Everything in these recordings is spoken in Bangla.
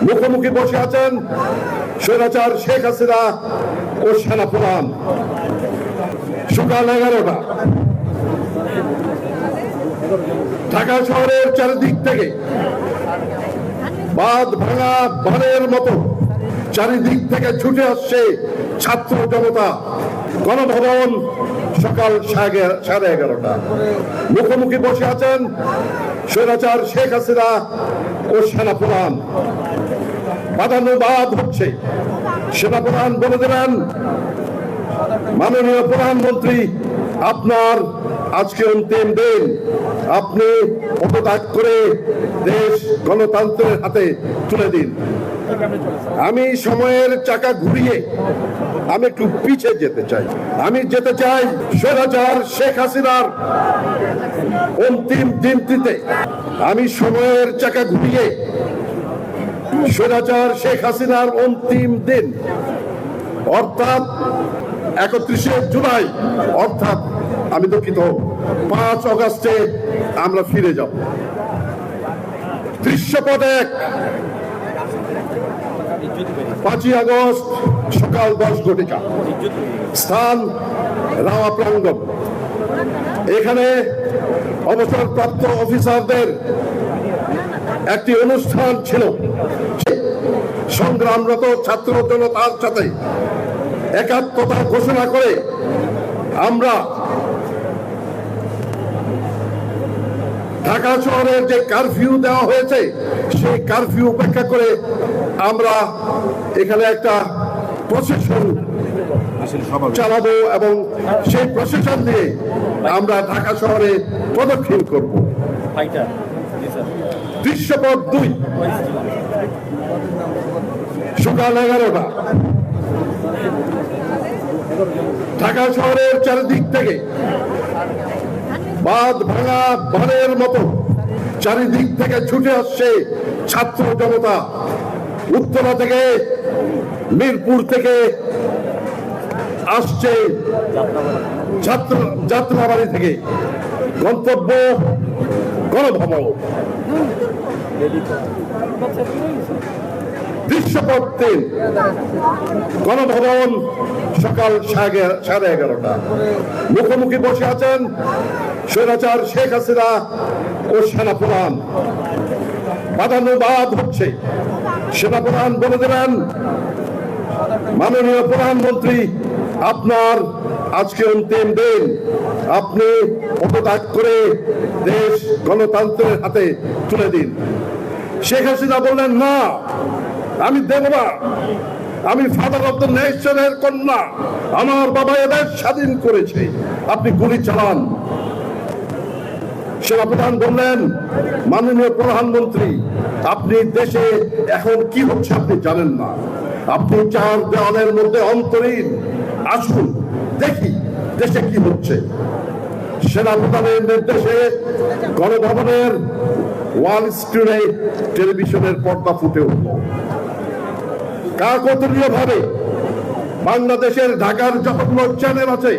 মুখোমুখি বসে আছেন স্বৈরাচার শেখ হাসিনা ও সেনাপ্রধান। সকাল 11টা ঢাকা শহরের চারিদিক থেকে বাঁধ ভাঙা বানের মতো চারিদিক থেকে ছুটে আসছে ছাত্র জনতা। গণভবন সকাল 11:30। মুখোমুখি বসে আছেন স্বৈরাচার শেখ হাসিনা ও সেনাপ্রধান। বাদানুবাদ হচ্ছে। সেনাপ্রধান বলে দেবেন, মাননীয় প্রধানমন্ত্রী, আপনার আজকে অন্তিম দিন, আপনি পদত্যাগ করে দেশ গণতন্ত্রের হাতে তুলে দিন। আমি সময়ের চাকা ঘুরিয়ে আমি একটু পিছিয়ে যেতে চাই। আমি যেতে চাই স্বৈরাচার শেখ হাসিনার অন্তিম দিনটিতে। আমি সময়ের চাকা ঘুরিয়ে স্বৈরাচার শেখ হাসিনার অন্তিম দিন অর্থাৎ 31শে জুলাই, অর্থাৎ আমি দুঃখিত 5 অগাস্টে আমরা ফিরে যাব। দৃশ্যপট 1, 5ই আগস্ট সকাল 10 ঘটিকা, স্থান রাওয়া প্রাঙ্গণ। এখানে অবসরপ্রাপ্ত অফিসারদের একটি অনুষ্ঠান ছিল। সংগ্রামরত ছাত্র জনতার সাথে একাত্মতা ঘোষণা করে আমরা ঢাকা শহরের যে কারফিউ দেওয়া হয়েছে সেই কারফিউ উপেক্ষা করে আমরা এখানে একটা প্রসেশন চালাবো এবং সেই প্রসেশন দিয়ে আমরা ঢাকা শহরে প্রদক্ষিণ করব। দৃশ্যপট 2, সকাল 11টা ঢাকা শহরের চারিদিক থেকে বাঁধ ভাঙা বানের মতো চারিদিক থেকে ছুটে আসছে ছাত্র জনতা। উত্তরা থেকে, মিরপুর থেকে আসছে যাত্রাবাড়ি থেকে। গন্তব্য গণভবন। দৃশ্যপট 3, গণভবন সকাল 11:30। মুখোমুখি বসে আছেন স্বৈরাচার শেখ হাসিনা ও সেনাপ্রধান। বাদানুবাদ হচ্ছে। সেনাপ্রধান বলে দেবেন, মাননীয় প্রধানমন্ত্রী, আপনার আজকে অন্তিম দিন, আপনি পদত্যাগ করে দেশ গণতন্ত্রের হাতে তুলে দিন। শেখ হাসিনা বললেন, না, আমি দেব না। আমি ফাদার অফ দ্য নেশনের কন্যা, আমার বাবা এদের স্বাধীন করেছে, আপনি গুলি চালান। সেনাপ্রধান বললেন, মাননীয় প্রধানমন্ত্রী, আপনি দেশে এখন কি হচ্ছে আপনি জানেন না, আপনি 4 দেওয়ালের মধ্যে অন্তরীণ, আসুন দেখি দেশে কি হচ্ছে। সেনাপ্রধানের নির্দেশে গণভবনের ওয়াল স্ক্রিনে টেলিভিশনের পর্দা ফুটে উঠল। কাকতালীয় ভাবে বাংলাদেশের ঢাকার যতগুলো চ্যানেল আছে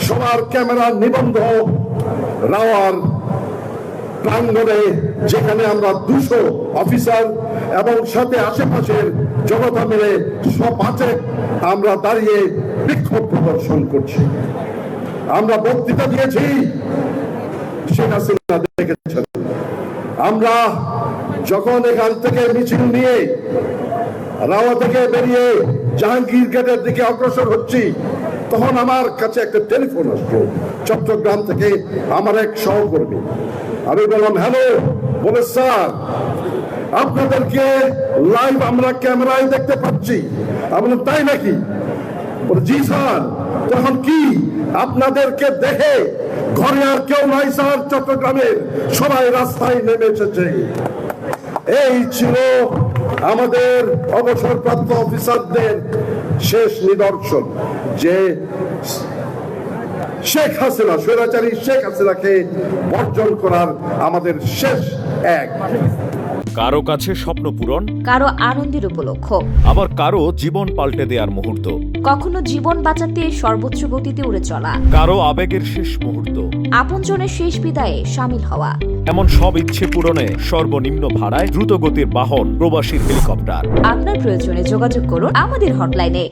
সবার ক্যামেরা নিবন্ধ রাওয়ার প্রাঙ্গণে, যেখানে আমরা 200 অফিসার এবং সাথে আশেপাশের জনতা মিলে সপাচে আমরা দাঁড়িয়ে বিক্ষোভ প্রদর্শন করছি। আমরা বক্তৃতা দিয়েছি, শেখ হাসিনা দেখেছেন। আমরা যখন এখান থেকে মিছিল নিয়ে রাওয়া থেকে বেরিয়ে জাহাঙ্গীর গেটের দিকে অগ্রসর হচ্ছি, তখন আমার কাছে একটা টেলিফোন আসলো চট্টগ্রাম থেকে, আমার এক সহকর্মী। আমি বললাম, হ্যালো। বলে, স্যার, আপনাদেরকে লাইভ আমরা ক্যামেরায় দেখতে পাচ্ছি। আমি বললাম, তাই নাকি? বলে, জি স্যার। তখন কি আপনাদেরকে দেখে ঘরে আর কেউ নাই স্যার, চট্টগ্রামের সবাই রাস্তায় নেমে এসেছে। এই ছিল আমাদের অবসরপ্রাপ্ত অফিসারদের শেষ নিদর্শন, যে শেখ হাসিনা, স্বৈরাচারী শেখ হাসিনাকে বর্জন করার আমাদের শেষ এক কারো কাছে স্বপ্ন পূরণ, কারো আনন্দের উপলক্ষ, আবার কারো জীবন পাল্টে দেওয়ার মুহূর্ত, কখনো জীবন বাঁচাতে সর্বোচ্চ গতিতে উড়ে চলা, কারো আবেগের শেষ মুহূর্ত। আপনজনের শেষ বিদায়ে সামিল হওয়া। এমন সব ইচ্ছে পূরণে সর্বনিম্ন ভাড়ায় দ্রুতগতির বাহন প্রবাসী হেলিকপ্টার। আপনার প্রয়োজনে যোগাযোগ করুন আমাদের হটলাইনে।